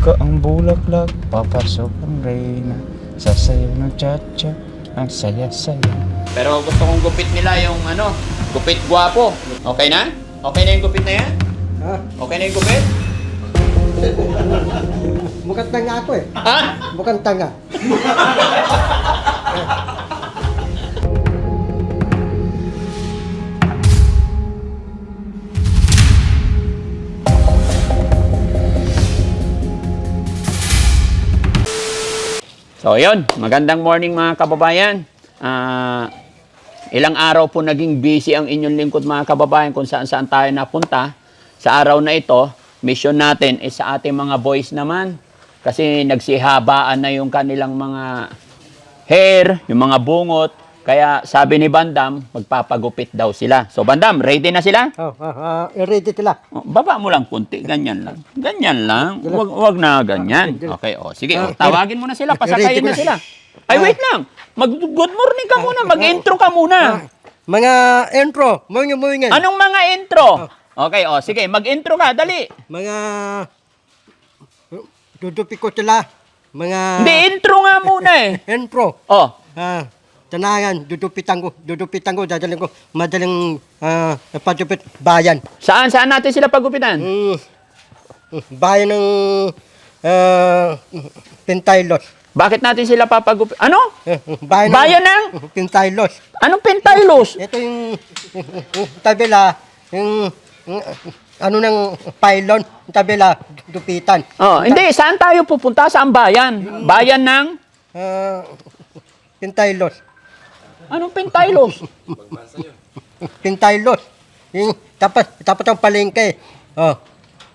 Bumubuka ang bulaklak, papasok ang reyna. Sasayaw ng cha-cha, ang saya-saya. Pero gusto kong gupit nila yung gupit gwapo. Okay na? Okay na yung gupit na yan? Ha? Okay na yung gupit? Mukhang tanga ako eh. Ha? Mukhang tanga. So yun, magandang morning mga kababayan. Ilang araw po naging busy ang inyong lingkod mga kababayan kung saan tayo napunta. Sa araw na ito, mission natin is sa ating mga boys naman. Kasi nagsihabaan na yung kanilang mga hair, yung mga bungot. Kaya sabi ni Bandam, magpapagupit daw sila. So Bandam, ready na sila? Ready sila. Baba mo lang kunti, ganyan lang. Ganyan lang. Wag na ganyan. Okay, sige. Tawagin mo na sila, pasakayin na sila. Ay, wait lang. Mag-good morning ka muna, mag-intro ka muna. Mga intro, mga Anong mga intro? Okay, sige, mag-intro ka, dali. mga dudupi ko sila. Mga Hindi, intro nga muna eh. intro. Tanangan, dudupitan ko, dadaling ko, madaling padupit bayan. Saan natin sila pagupitan? Bayan ng Pintaylos. Bakit natin sila papagupit? Ano? Bayan ng? Pintaylos. Anong Pintaylos? Ito yung tabela, yung ano ng pylon, tabela, dupitan. Hindi, saan tayo pupunta? Saan bayan? Bayan ng? Pintaylos. Anong Pintaylos? Pintaylos. Yung tapos ang palengke.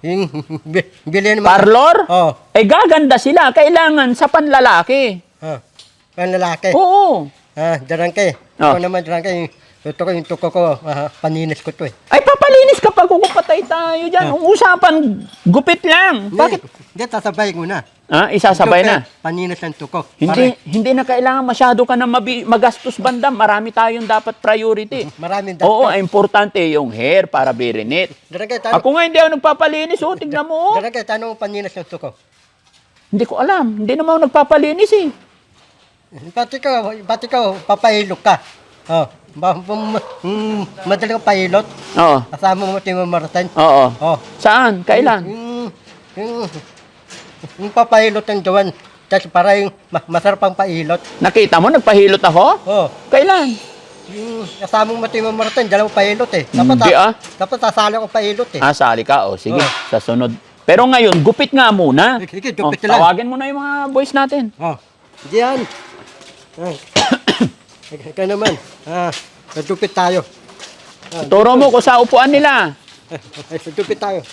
Yung bilhin naman. Parlor? Gaganda sila. Kailangan sa panlalaki. Panlalaki. Oo. Darangke. Ako naman darangke. Yung tuko ko, paninis ko to eh. Ay, papalinis kapag kukupatay tayo dyan. Ang usapan, gupit lang. Bakit? Hindi, sasabay ko na. Isasabay na. Paninis ang tuko. Hindi na kailangan masyado ka na magastos Bandam. Marami tayong dapat priority. Maraming dapat. Oo, importante yung hair para birinit. Darangke, Ako nga hindi ako nagpapalinis. Tignan mo. Darangke, tanong paninis ng tuko. Hindi ko alam. Hindi naman ako nagpapalinis eh. Pati ka, papahilok ka. Madaling pahilot. Oo. Kasama mo Timo Martin. Oo. Saan? Kailan? Yung papahilot ng Jowan. Tapos para yung masarap ang pahilot. Nakita mo, nagpahilot ako? Kailan? Yung kasama mo Timo Martin, dalawang pahilot eh. Hindi Dapat sasali ako pahilot eh. Sali ka. Sige, sa sunod. Pero ngayon, gupit nga muna. Sige, gupit lang. Tawagin mo na yung mga boys natin. Diyan. Kaya naman. Dupit tayo. Turo mo kung sa upuan nila. Dupit tayo.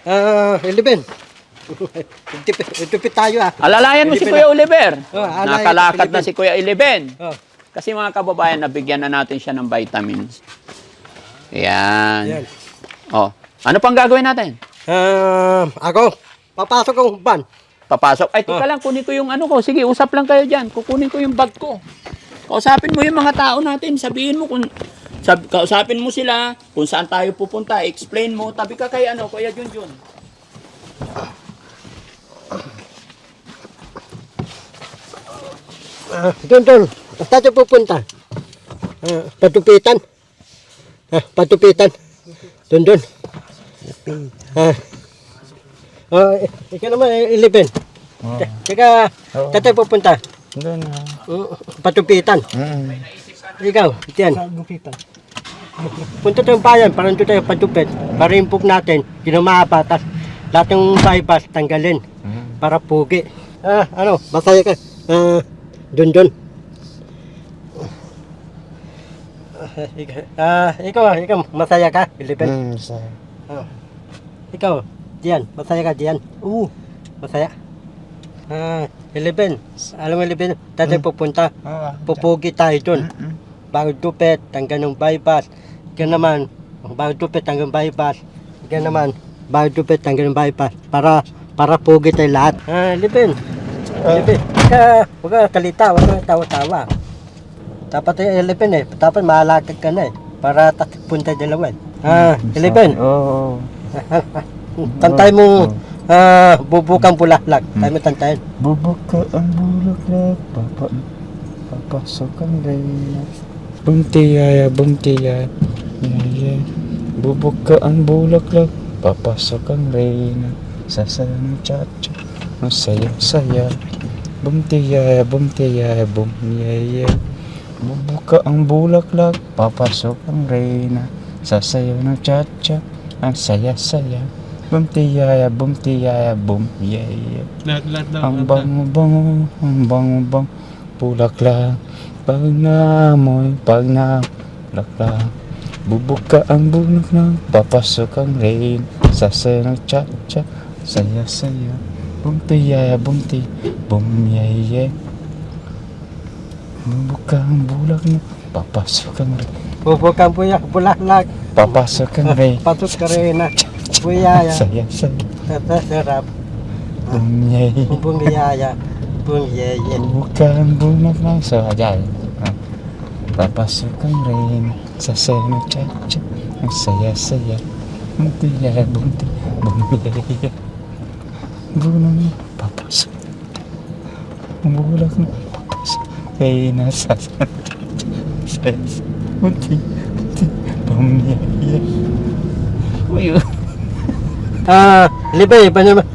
11. Dupit tayo Alalayan mo si Kuya Oliver. Alalayan Nakalakad si na si Kuya Eleven. Kasi Kasi mga kababayan, nabigyan na natin siya ng vitamins. Yan. Ano pang gagawin natin? Ako, papasok ang ban. Papasok. Ay, teka lang, kunin ko yung ano ko. Sige, usap lang kayo dyan. Kukunin ko yung bag ko. Kausapin mo yung mga tao natin. Sabihin mo kung... kausapin mo sila kung saan tayo pupunta. Explain mo. Tabi ka kay Kuya Junjun. Doon. Saan tayo pupunta? Patupitan. Patupitan. Doon. Ikaw naman, 11. Teka, saan tayo pupunta? Doon na. Patupitan. Ikaw, diyan. Punta tayong bayan, parang doon tayo patupit. Para impog natin, ginamahapatas. Lahat ng bypass, tanggalin. Para pugi. Masaya ka. Doon. Ikaw, masaya ka, 11. Masaya. Ikaw, diyan, masaya ka diyan. Masaya. 11. Alam mo 11, tayo pupunta. Pupugi tayo doon. Bago dupit, tanggal ng bypass. Ika naman, bago dupit, tanggal ng bypass. Ika naman, bago dupit, tanggal ng bypass. Para pugi tayo lahat. 11. Huwag ka kalita, huwag ka tawa-tawa. Dapat 11 eh. Dapat mahalakad ka na eh. Para punta dalawa eh. 11. Oo. Tantay mo Bubukang bulaklak. Tayo mo tantayin. Bubuka ang bulaklak, papasok ang reyna. Bumtiyaya, bumtiyaya, yeah. Bubuka ang bulaklak, papasok ang reyna. Sasaya ng cha-cha, ang saya-saya. Bumtiyaya, bumtiyaya, bumtiyaya. Bubuka ang bulaklak, papasok ang reyna. Sasayaw ng cha-cha, ang saya-saya. Bumtiyaya, bumtiyaya, bumtiyaya. Ang bango-bango, ang bango-bango, bulaklak. Pag naamoy, pag nabulaklak. Bubuka ang bulaklak, papasok ang rain. Sasayaw ng cha-cha, saya-saya. Bumtiyaya, bumtiyaya. Bubuka ang bulaklak, papasok ang rain. Bubukang bulaklak. Papasok ang rain. Patok ka rin na. Buyaya. Saya-saya. Sarap. Bumiyaya. Bungiyaya. Bungiyaya. Bukan bunak ng sajay. Papasok ang rain. Sasayaw ng cha-cha. Ang saya-saya. Bumtiyaya, bumiyaya. Bunang papasok. Ang bulak na papasok. Kaya nasasayaw ng cha-cha. Saya-saya. Bumiyaya. Uy, Libe, iba naman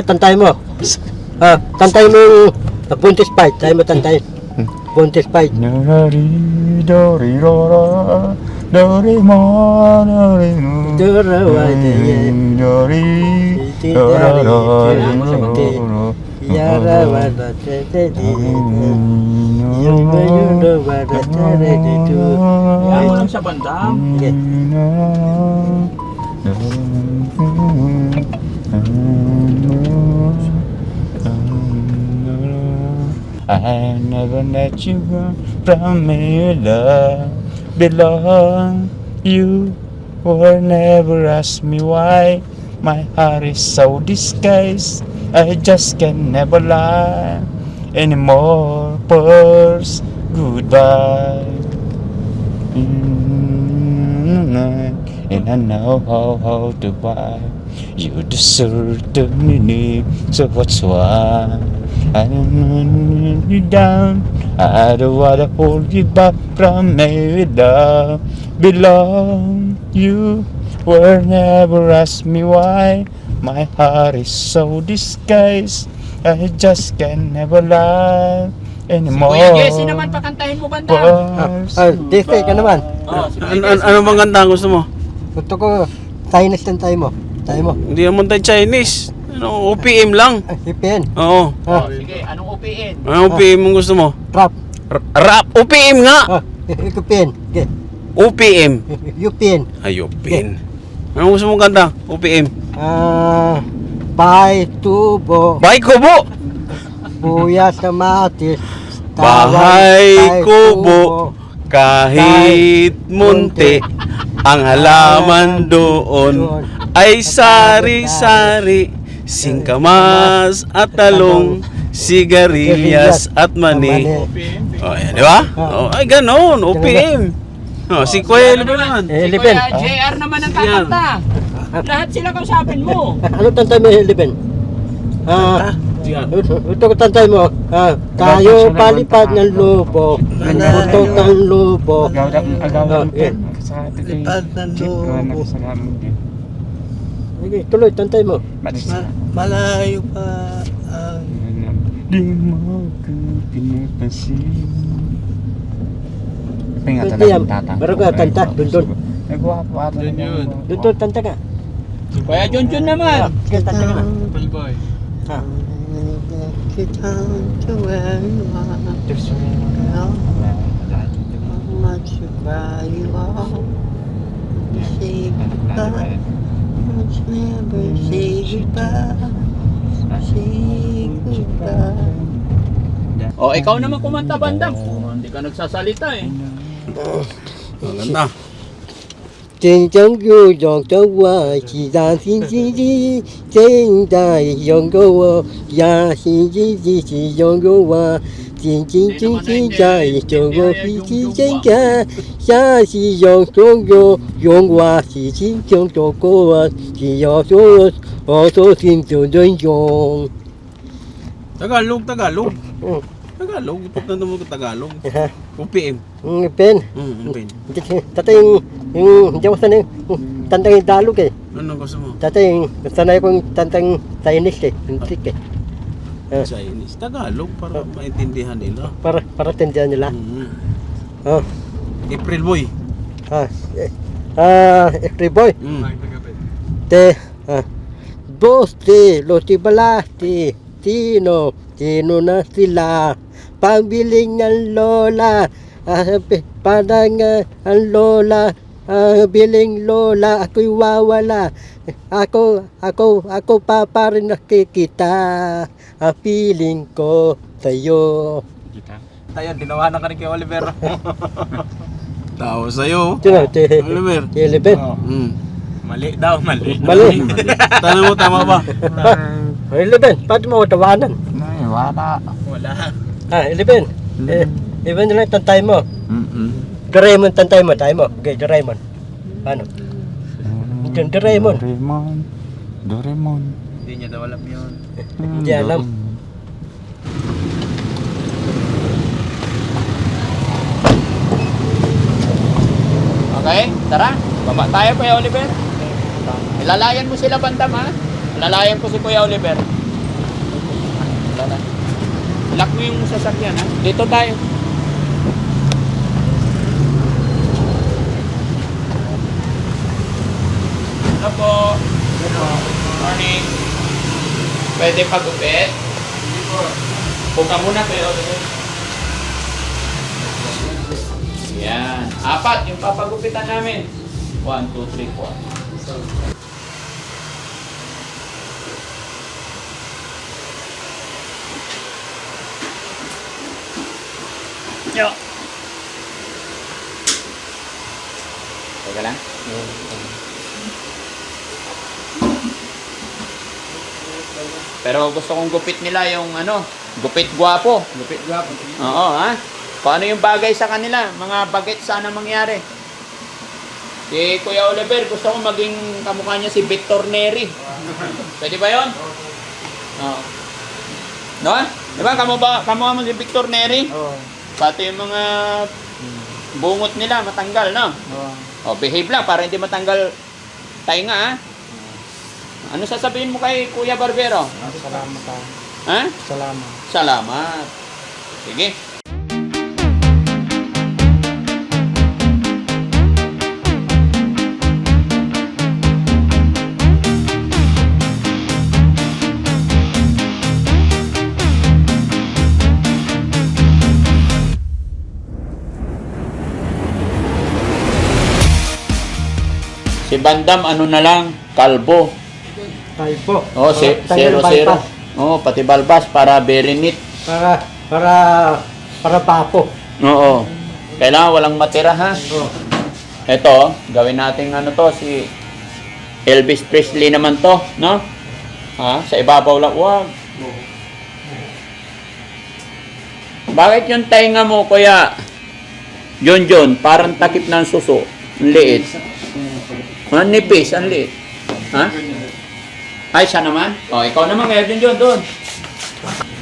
tantay mo. Tantay mo yung buntis fight. Tayo mo tantay. Buntis fight. Dorari, dori, rora, dori, ma, dori, mo. Dori, rora, dori, Yara wala tete Kaya mo lang sa bandam. I never let you go from me, love belong. You will never ask me why. My heart is so disguised. I just can never lie anymore. First, goodbye. And I know how to buy. You deserve to me, so what's why? I don't want you down. I don't wanna hold you back from me without belong. You will never ask me why. My heart is so disguised. I just can never lie anymore. Kuya Jesse naman, pakantahin mo bandam. Deste ka naman. Ano bang kanta gusto mo? Gusto ko Chinese tantay mo. Tayo mo. Hindi naman tayo Chinese. Ano, OPM lang. Hipin. Oo. Sige, anong OPN? Ano OPM ang gusto mo? Rap. Rap. OPM nga. Ikupin. OPM. Yupin. Ay, OPM. Ano gusto mong kanta? OPM. Bahay tubo. Bahay Kubo. Buya sa matis. Bahay Kubo. Kahit munti. Ang halaman doon ay sari-sari. Singkamas at talong. Sigarilyas at mani. Oh, yan, di ba? Oh, ay, ganon. OPM. Oh, si Kuya Liben naman. Si Liben. Kuya JR naman ang kakanta. Lahat sila kausapin mo. Ano tantay mo, Liben? Ito ko tantay mo. Tayo palipad ng lubo. Putok ng lubo. Lipad ng lubo. Tuloy, tantay mo. Malayo pa ang... Di mo ko pinapansin. Pwede yan. Baru ka, tanta. Dundun. Nagwapo ata na yun. Dundun, tanta ka. Kuya Junjun naman. Sige, tanta ka na. Playboy. O, ikaw naman kumanta bandam. Hindi ka nagsasalita eh. Ganda. 真正有用的我，其他星期几，现在用过我，呀星期几是用过我，真真真真在用过飞机真干，下是用用我，是真正做过我，只要说 oso sinjong. Tagalog. Mm. Tagalog. Ipagkanta mo ka Tagalog. UPM. Pen. UPM. Tatay yung hindi ako sanay tantang yung Dalog eh. Ano gusto mo? Tatay sanay kong tantang Chinese eh. Intik eh. Chinese. Tagalog para maintindihan nila. Para tindihan nila. Oh. April Boy. Free boy. Te, Boste, Loti Balasti, Sino na sila, pambiling ang lola, parang ang lola, biling lola, ako'y wawala, ako pa rin nakikita, ang feeling ko sa'yo. Tayo, tinawanan ka ni kay Oliver. Tao sa'yo. Sino? Oliver. Eleven? Mali daw, mali. Mali. Tanong mo, tama ba? Eleven, paano mo tawanan? Ay, wala. Eleven. Eleven na lang tantay mo. Doraemon tantay mo, tayo mo. Okay, Doraemon. Paano? Doraemon. Doraemon. Hindi niya daw alam yun. Hindi alam. Okay, tara. Baba tayo, Kuya Oliver. Ilalayan mo sila bandam, ha? Ilalayan ko si Kuya Oliver. Lock mo yung sasakyan, ha? Dito tayo. Ano po? Good morning. Pwede pag-upit? Buka muna, Kuya Oliver. Yan. 4 yung papagupitan namin. 1, 2, 3, 4. Yo. Teka lang. Pero gusto kong gupit nila yung gupit gwapo. Lupit gwapo. Oo, ha? Kung ano yung bagay sa kanila, mga bagets sana mangyari. Si Kuya Oliver, gusto ko maging kamukha niya si Victor Neri. Pwede ba yun? Oo. No? Di ba, kamukha mo si Victor Neri? Oo. Pati yung mga bungot nila, matanggal, no? Oo. O, behave lang para hindi matanggal tainga, ha? Ano sasabihin mo kay Kuya Barbero? Salamat ka. Ha? Salamat. Salamat. Sige. Si Bandam, ano na lang, kalbo. Tayo po. Oh, 0-0. Oh, pati balbas para very neat. Para papo. Oo. Kailangan walang matira, ha? Oo. Ito, gawin natin si Elvis Presley naman to, no? Ha? Sa ibabaw lang, wag. Bakit yung tainga mo, Kuya John, parang takip ng suso? Ang liit. Ang nipis, ang liit. Ha? Ay, siya naman? O, ikaw naman, Kuya John, doon.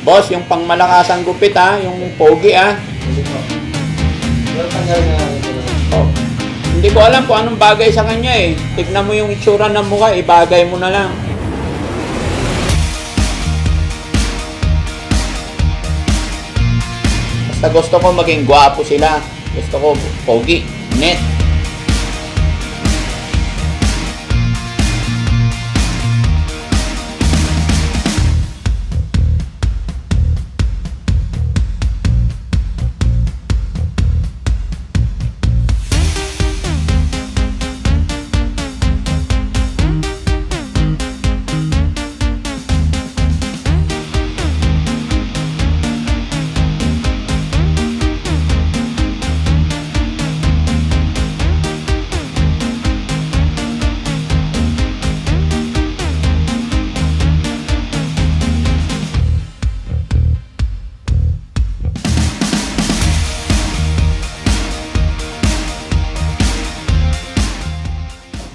Boss, yung pangmalakasang gupit, ha? Yung pogi, ha? Oh. Hindi ko alam kung anong bagay sa kanya, eh. Tignan mo yung itsura ng mukha, ibagay mo na lang. Basta gusto ko maging gwapo sila. Gusto ko pogi, net.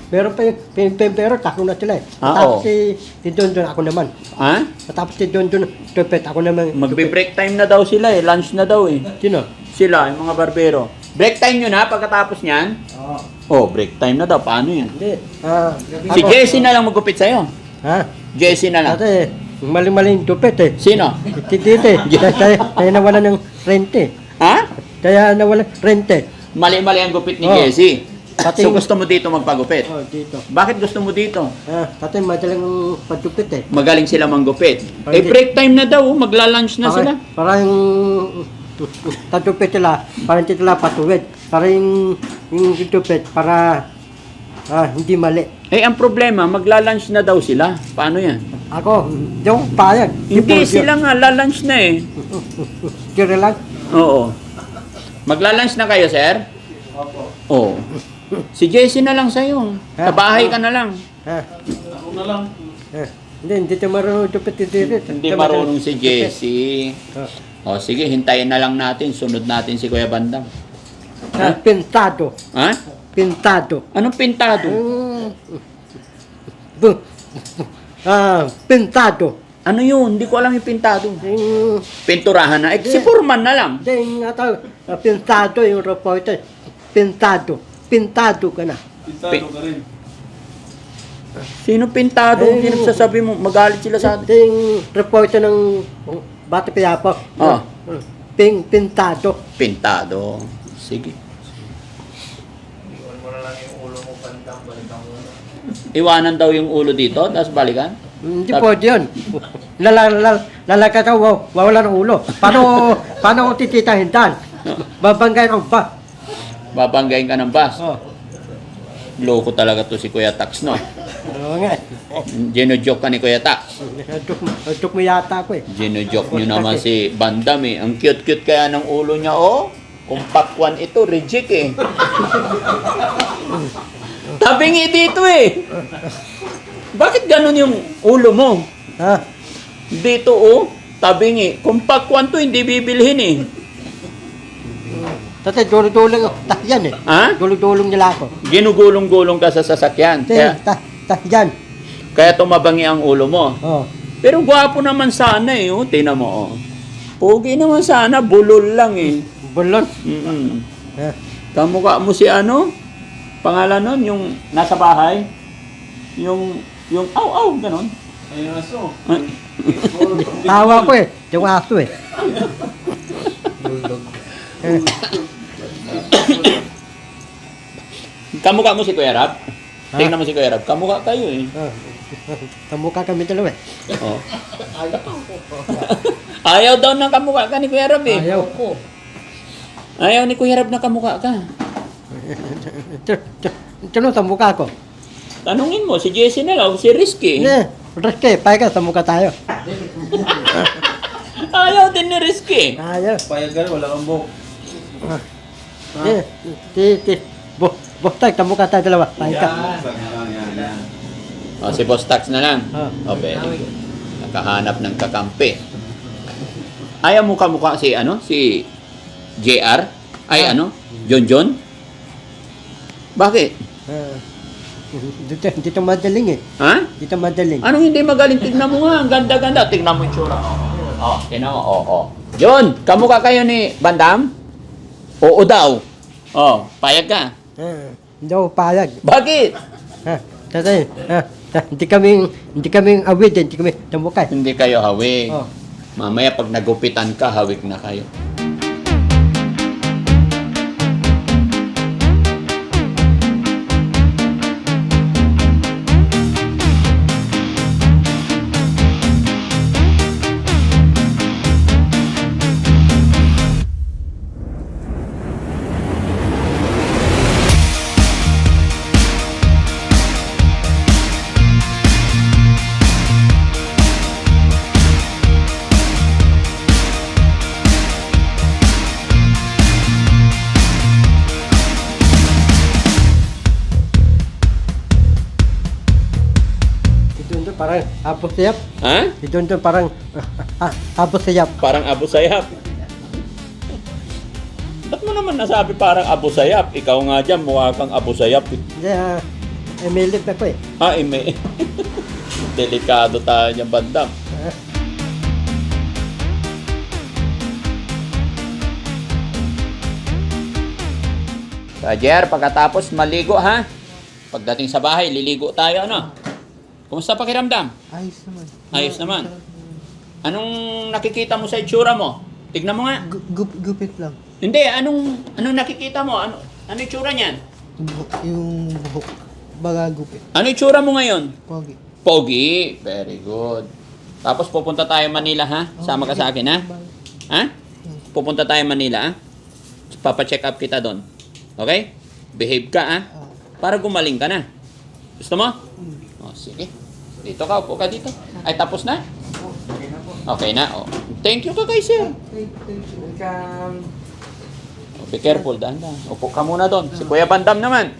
Meron pa yung pero tatlo na sila eh. Ah, oo. Tapos si Don Don, ako naman. Ha? Tapos si Don Don, Tupet, ako naman. Magbe-break time na daw sila eh. Lunch na daw eh. Sino? Sila, yung mga barbero. Break time nyo na pagkatapos niyan? Oo. Oh, break time na daw. Paano yan? Hindi. Si Jessie na lang magupit sa'yo. Ha? Jessie na lang. Ate, maling-maling Tupet eh. Sino? Si Tite. Kaya nawala ng rente. Ha? Kaya nawala rente. Mali-mali ang gupit ni Oh. Jessie. Pati- So gusto mo dito magpagupit? Oh, dito. Bakit gusto mo dito? Pati madalang pagtupit eh. Magaling sila manggupit. Eh Hindi. break time na daw, magla-lunch na sila. Para yung tatupit sila, para hindi sila patuwid. Para yung tupit, para hindi mali. Eh ang problema, magla-lunch na daw sila. Paano yan? Ako, hindi ako payag. Hindi, sila nga, la-lunch na eh. Kira lang. Oo. Magla-lunch na kayo, sir? Opo. Oo. Si Jessie na lang sa'yo. Sa bahay ka na lang. Ako na lang. Hindi tayo marunong tupit dito. Hindi marunong si Jessie. O sige, hintayin na lang natin. Sunod natin si Kuya Bandam. Pintado. Ha? Pintado. Anong pintado? Pintado. Ano yun? Hindi ko alam yung pintado. Yung Pinturahan na. Eh, si Foreman na lang. pintado yung reporter. Pintado ka na. Pintado ka rin. Sino pintado? Eh, Hindi nagsasabi mo. Magalit sila sa atin. Ito yung reporter ng Bata Piapo. Ah. Pintado. Pintado. Sige. Iwanan daw yung ulo dito, tapos balikan? Hindi pwede yun. Lalaka ka, wawala ng ulo. Paano ko tititahin tan? Babanggayin ang ba? Babanggayin ka ng bus. Oh. Loko talaga to si Kuya Tax, no? Oo nga. Gino-joke ka ni Kuya Tax. Tuk mo yata ako eh. Gino-joke nyo naman si Bandam eh. Ang cute-cute kaya ng ulo niya, oh. Kung pakwan ito, reject eh. Tabingi dito eh. Bakit ganun yung ulo mo? Ha? Dito oh, tabingi. Kung pakwan to, hindi bibilhin eh. Tatay, dulong-dulong ako. Yan eh. Ha? Dulong-dulong nila ako. Ginugulong-gulong ka sa sasakyan. Kaya, Yan. kaya tumabangi ang ulo mo. Oh. Pero gwapo naman sana eh. Oh. Tingnan mo oh. Pogi naman sana, bulol lang eh. Bulon. Mm-mm. Ha? Kamukha mo si ano? Pangalan nun, yung nasa bahay? Yung aw-aw, ganon. Ayun aso. Ay, Tawa ko eh. Yung aso eh. kamukha mo si Kuya Rab? Tingnan mo si Kuya Rab. Kamukha kayo eh. Kamukha kami dalawa eh. Oh. Ayaw daw ng kamukha ka ni Kuya Rab eh. Ayaw. Ayaw ni Kuya Rab na kamukha ka. Tanong sa mukha ko. Tanungin mo, si Jessie na lang, si Rizky. Hindi. Rizky, payag sa mukha tayo. Ayaw din ni Rizky. Ayaw. Payag ka rin, wala kang buhok. Bostag, sa mukha tayo dalawa. Payag ka. Yan. O, si Boss Tax na lang. Ah. O, very good. Nakahanap ng kakampi. Ayaw mo kamukha si, ano, si JR? Ay, ano? John? Bakit? Dito madaling eh. Ha? Dito madaling. Anong hindi magaling? Tignan mo nga. Ang ganda-ganda. Tignan mo yung tsura. Oh, tignan mo. Oh. John, kamukha kayo ni Bandam? Oo daw. Oh, payag ka. Hindi ako payag. Bakit? Tatay, hindi kami awid, hindi kami tamukay. Hindi kayo hawig. Oh. Mamaya pag nagupitan ka, hawig na kayo. Dito parang abos sayap. Ha? Dito parang abos sayap. Parang Abu Sayyaf. Ba't mo naman nasabi parang Abu Sayyaf? Ikaw nga dyan, mukha kang Abu Sayyaf. Hindi, may lift ako eh. Ay, may... Delikado tayo niya, bandam. Ah, Jer, pagkatapos maligo ha. Pagdating sa bahay, liligo tayo ano. Kumusta pakiramdam? ayos naman. Ayos naman. Anong nakikita mo sa itsura mo? Tignan mo nga. Gupit lang. Hindi, anong nakikita mo? Ano itsura niyan? Yung buhok. Baga gupit. Ano itsura mo ngayon? Pogi. Pogi. Very good. Tapos pupunta tayo Manila ha? Sama ka sa akin ha? Ha? Pupunta tayo Manila ha? Papa-check up kita doon. Okay? Behave ka ha? Para gumaling ka na. Gusto mo? O, sige. Dito ka, upo ka dito. Ay, tapos na? Okay na. Oh. Thank you ka kay sir. Oh, be careful, dahan-dahan. Upo ka muna doon. Si Kuya Bandam naman.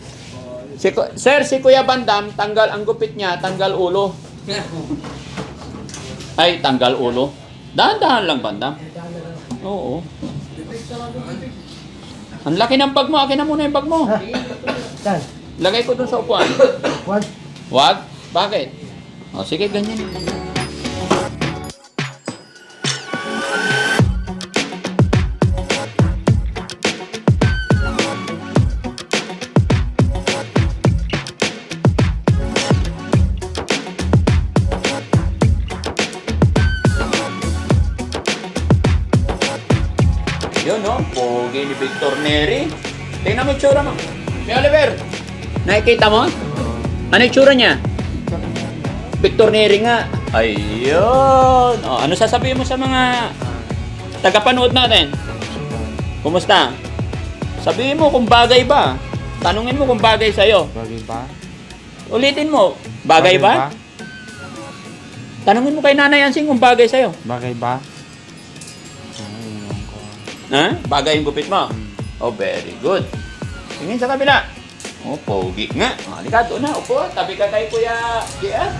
Sir, si Kuya Bandam, tanggal ang gupit niya, tanggal ulo. Ay, tanggal ulo. Dahan-dahan lang, Bandam. Oo. Ang laki ng bag mo. Akin na muna yung bag mo. Saan? Lagay ko dun sa upuan. Wag. Wag? Bakit? O, sige, ganyan. Yun, no? Pogi ni Victor Neri. Tingnan mo yung tsura mo. May Oliver, nakikita mo? Ano yung tsura niya? Victor Neri nga. Ayun. O, ano sasabihin mo sa mga tagapanood natin? Kumusta? Sabihin mo kung bagay ba. Tanungin mo kung bagay sa'yo. Bagay ba? Ulitin mo. Bagay ba? Tanungin mo kay Nanay Ansing kung bagay sa'yo. Bagay ba? Ha? Bagay yung gupit mo? Oh, very good. Tingin sa kabila. Oh, pogi nga. Halika, doon na. Upo, tabi ka kay Kuya JR.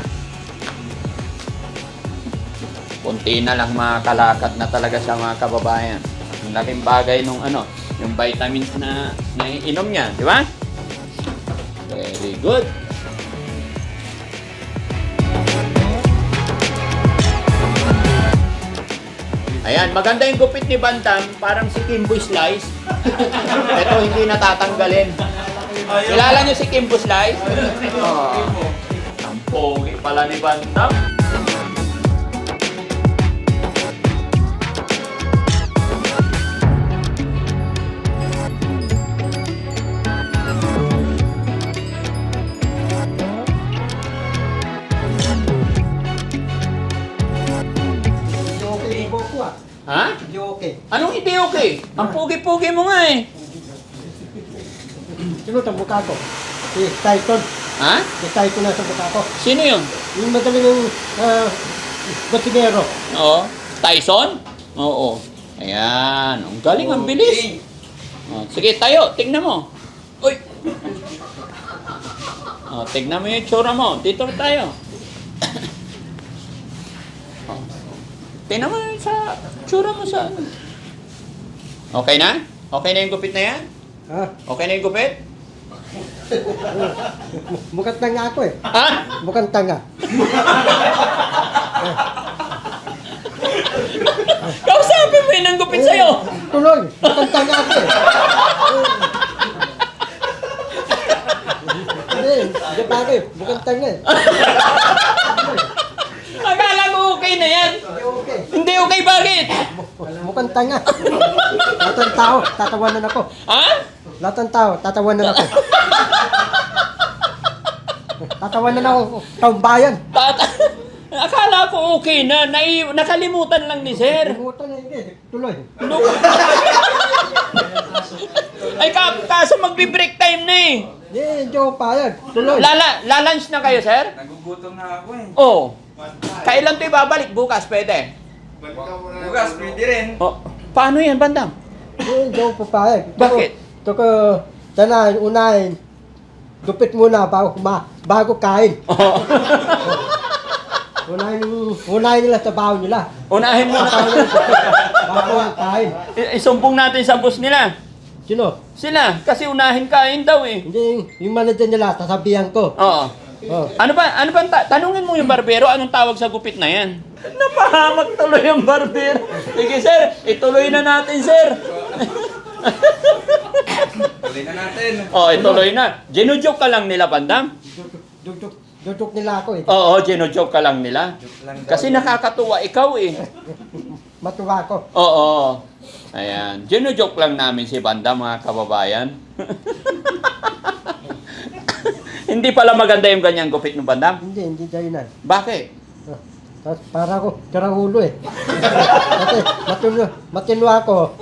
Kunti na lang makalakat na talaga sa mga kababayan. Ang laking bagay nung yung vitamins na inom niya, di ba? Very good. Ayan, maganda yung gupit ni Bantam, parang si Kimbo Slice. Ito hindi natatanggalin. Kilala niyo si Kimbo Slice? Oh, ang pogi pala ni Bantam. Hindi okay yung buhok ko ah. Ha? Hindi okay. Anong hindi okay? Ang pogi-pogi mo nga eh. Sino itong mukha ko? Si Tyson. Ha? Si Tyson na sa mukha ko. Sino yun? Yung magaling yung botinero. Oo. Tyson? Oo. Ayan. Ang galing, ang bilis. Oh, sige, tayo. Tignan mo. Uy! Oh, tignan mo yung tsura mo. Dito tayo. Oh. Tignan mo yung sa tsura mo sa... Okay na? Okay na yung gupit na yan? Ha? Okay na yung gupit? Mukhang tanga ako eh. Ha? Mukhang tanga. Kausapin mo yun ang gupit sa'yo. Tuloy. Mukhang tanga ako eh. Hindi bagay. Mukhang tanga eh. Akala ko okay na yan. Hindi okay. Hindi okay, bakit? Mukhang tanga. Lahat ng tao, tatawanan ako. Ha? Lahat ng tao, tatawanan ako. Tatawanan ako, taong bayan. Akala ko okay na. Nakalimutan lang ni Sir. Limutan na hindi, tuloy. Ay, kaso magbi-break time na eh. Hindi, hindi ako payag. Tuloy. Lalunch na kayo, Sir? Nagugutom na ako eh. Oo. Kailan to ibabalik? Bukas, pwede. Bukas, pwede rin. Oh, paano yan, Bandam? Hindi, hindi ako papayag. Bakit? Ito ko, sana, unahin. Dupit muna bago kain. Unahin nila sa baho nila. Unahin mo na. Bago kain. Isumbong natin sa boss nila. Sino? Sila, kasi unahin kain daw eh. Hindi, yung manager nila, sasabihan ko. Oo. Oh. Ano ba, tanungin mo yung barbero, anong tawag sa gupit na yan? Napahamak tuloy yung barbero. Sige sir, ituloy na natin sir. Tuloy na natin. Ituloy na. Ginujoke ka lang nila, Bandam? Duduk nila ako eh. Oo, ginujoke ka lang nila. Kasi nakakatuwa ikaw eh. Matuwa ko. Oo. Ayan. Ginujoke lang namin si Bandam, mga kababayan. Hindi pala maganda yung ganyang gupit ng Bandam. Hindi dahilan. Bakit? Tapos para ko, karang ulo eh. Kasi matino ako.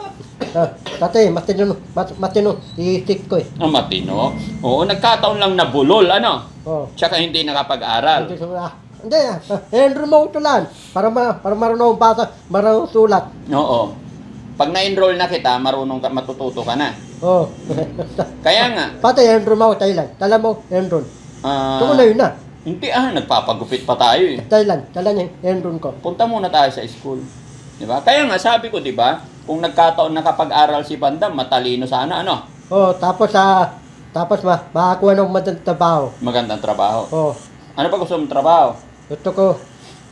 Dati, matino, iisip ko eh. Matino. Oo, nagkataon lang na bulol, ano? Oh. Tsaka hindi nakapag-aral. Hindi, enroll mo ito lang. Para marunong basa, marunong sulat. Oo. Pag na-enroll na kita, marunong ka, matututo ka na. Oh. Kaya nga. Pati enroll mo, Thailand. Tala mo, enroll. ah, Ito ko na yun na. Hindi nagpapagupit pa tayo eh. Thailand, tala niya, enroll ko. Punta muna tayo sa school. Di ba? Kaya nga sabi ko, di ba? Kung nagkataon nakapag-aral si Bandam, matalino sana, ano? Oh, tapos makakuha ng magandang trabaho. Magandang trabaho. Oh, Ano pa gusto mong trabaho? ito ko,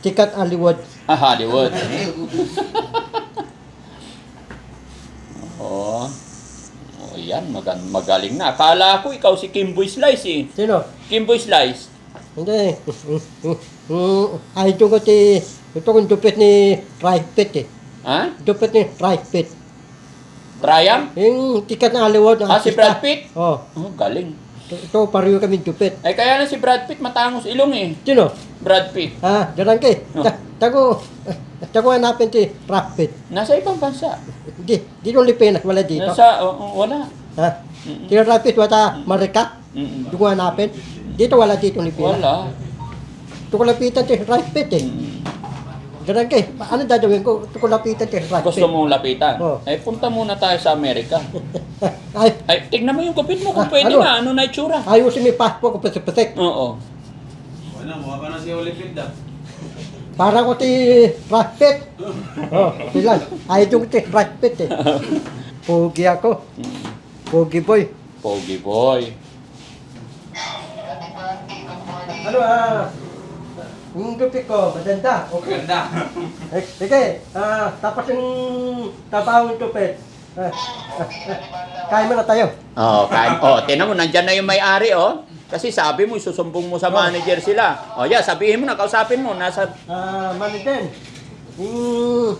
sikat Hollywood. Hollywood. Oo. Yan, magaling na. Akala ko ikaw si Kimboy Slice eh. Sino? Kimboy Slice. Hindi. Ito ko ito kong dupit ni Tripit eh. Ha? Dupit ni Tripit. Triumph? Yung sikat na Hollywood. Si Brad Pitt? Oh, Oh, galing. ito pareho kami dupit. Ay, kaya na si Brad Pitt matangos ilong eh. Sino? Brad Pitt. Dalang kay. Oh. Tago hanapin si Tripit. Nasa ibang bansa. Dito Lipinas, wala dito. Nasa, wala. Ha? Si Tripit, wala Marika. Mm-mm. Dito ko hanapin. Dito wala dito Lipinas. Wala. Ito ko lapitan si Tripit eh. Dalang kay. Ano dadawin ko? Ito ko lapitan si Tripit. Gusto mong lapitan? Oh. Ay, punta muna tayo sa Amerika. Ay, Ay, tignan mo yung gupit mo kung pwede ano? na. Ano na itsura? ayusin mo yung passport ko pasipasik. Oo. Ano, mukha ka na si Olipid ah. Para ko si Tripit. Oh, silan. Ayaw ko si Tripit eh. Pogi ako. Pogi boy. Pogi boy. Ano yung gupit ko, maganda. Okay. Ganda. Sige, tapos yung trabaho ng gupit. Kain mo na tayo. Kain. Tingnan mo, nandyan na yung may-ari, oh. Kasi sabi mo, isusumbong mo sa manager sila. Sabihin mo na, kausapin mo, nasa... Manager, yung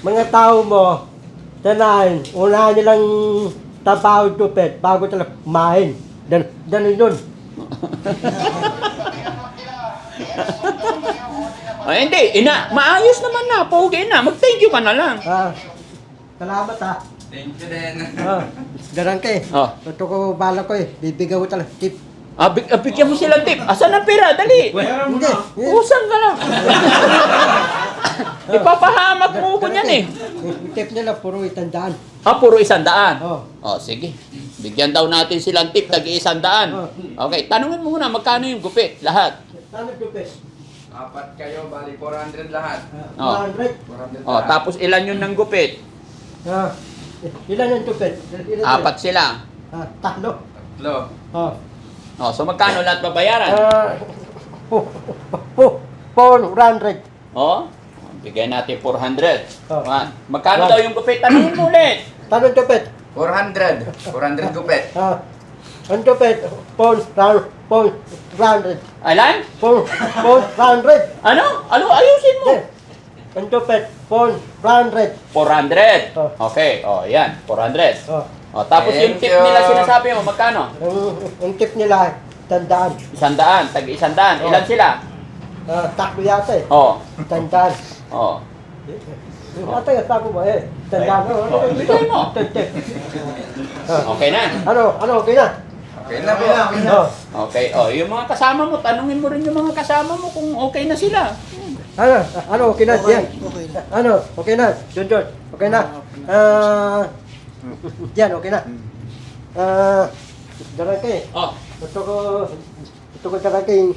mga tao mo, tanahin, unahan nilang trabaho ng gupit bago talaga kumain. Ganun yun. Hindi, maayos naman na, pogi na. Mag-thank you ka na lang. Salamat ha. Thank you din. Darang ka eh. Ito ko bala ko eh. Bibigyan ko talaga tip. Bigyan mo silang tip. Asan ang pera? Dali. Hindi. Usang ka lang. Ipapahamak mo ko niyan eh. Yung tip nila puro 100. Puro 100. Oh. Sige. Bigyan daw natin silang tip, tag-100. Okay, tanungin mo muna, magkano yung gupit? Lahat. Ano gupit? Apat kayo, bali 400 lahat. 100. 400 lahat. Tapos ilan yun ng gupit? Ilan yung gupit? Apat sila. Tatlo. Tatlo. So magkano lahat babayaran? 400. Bigyan natin 400. Oh. Magkano daw yung gupit? Tanungin mo ulit. Tanong gupit? 400. 400 gupit. Ang gupit, 400. Ilan? 400. Ano? Ayusin mo. Ang gupit, 400. 400. Okay, yan. 400. Tapos yung Thank tip you. nila sinasabi mo, magkano? Ang tip nila, 100. 100, tag-100. Ilan sila? Takbo yata eh. 100. Ate, sabi mo eh. 100. Bigay mo. Okay na. Ano, okay na? Okay na po. Okay, yung mga kasama mo, tanungin mo rin yung mga kasama mo kung okay na sila. Ano, okay na? Yan. Ano, okay na? John, okay na? Yan, okay na? Darake. Ito ko darake.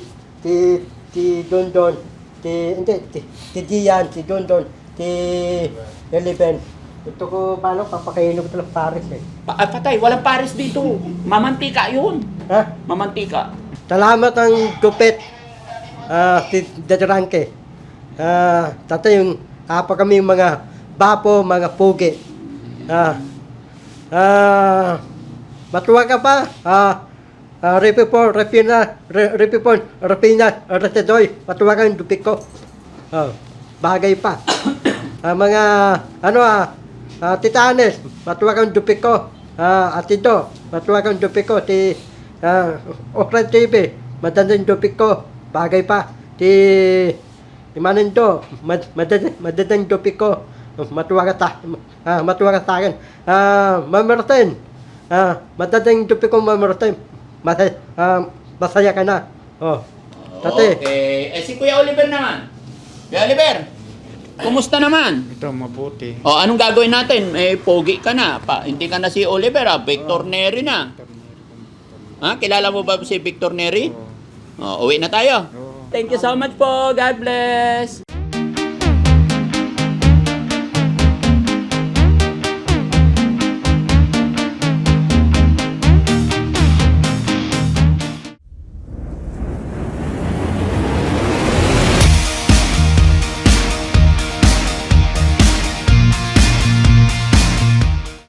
Si Don. Si Dian, si Don. Si Eleven. Gusto ko, paano, papakainin ko ng pares eh. Patay, walang pares dito. Mamantika yun. Ha? Mamantika. Salamat ang gupit, si Dadranke. Tatay yung apa kami mga bapo, mga pugi. Matuwa ka pa? Repipon, Rapina, Retidoy. Matuwa ka yung dupit ko. Bagay pa. Mga, Titanes, matuwa ka yung dupit ko. Atito, matuwa ka yung dupit ko. Okran TV, madandang dupit ko. Bagay pa. Imanindo, madadang dupit ko. Matuwa ka sa akin. Mamartin, madadang dupit ko, Mamartin. Masaya ka na. Tate. Okay. Si Kuya Oliver naman. Kuya Oliver, kumusta naman? Ito, mabuti. Anong gagawin natin? Pogi ka na. Hindi ka na si Oliver, Victor Neri na. Kilala mo ba si Victor Neri? Uwi na tayo. Thank you so much po. God bless.